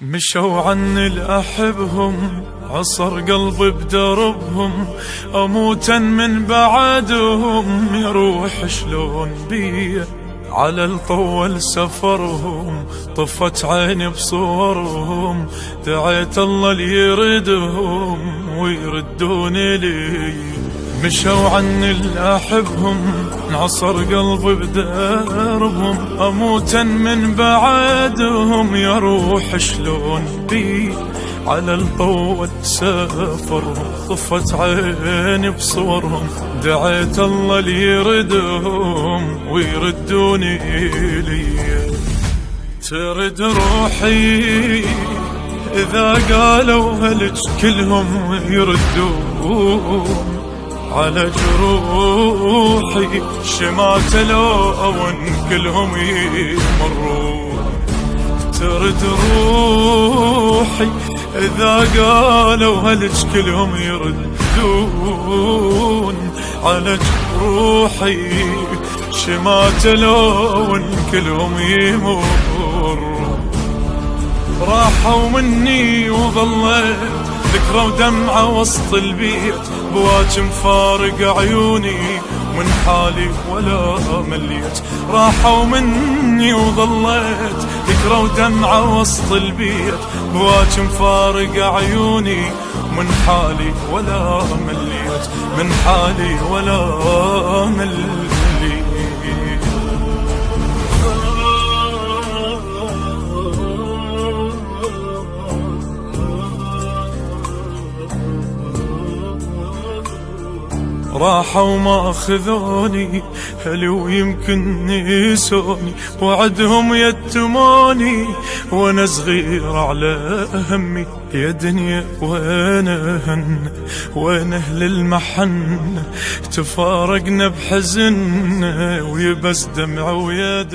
مشوا عني الأحبهم، عصر قلبي بدربهم، أموتا من بعدهم، يروح شلون بي على الطول سفرهم، طفت عيني بصورهم، دعيت الله ليردهم ويردوني لي. مشوا عني الأحبهم، انعصر قلبي بدربهم، أموتا من بعدهم، يروح شلون بي على الطول سافرهم، طفت عيني بصورهم، دعيت الله ليردهم ويردوني لي. ترد روحي إذا قالوا هلج كلهم يردون على جروحي، شمات لون كلهم يمرون. ترد روحي إذا قالوا هلج كلهم يردون على جروحي، شمات لون كلهم يمر. راحوا مني وظليت ذكرى ودمعة وسط البيت، بواج مفارق عيوني من حالي ولا مليت. راحوا مني وظليت ذكرى ودمعة وسط البيت، بواج مفارق عيوني من حالي ولا مليت، من حالي ولا مليت. راحوا ما أخذوني هلي ويمكن نسوني، وعدهم يتموني وانا صغير على همي. يا دنيا وين هن وين أهل المحن، تفارقنا بحزن ويبس دمع ويد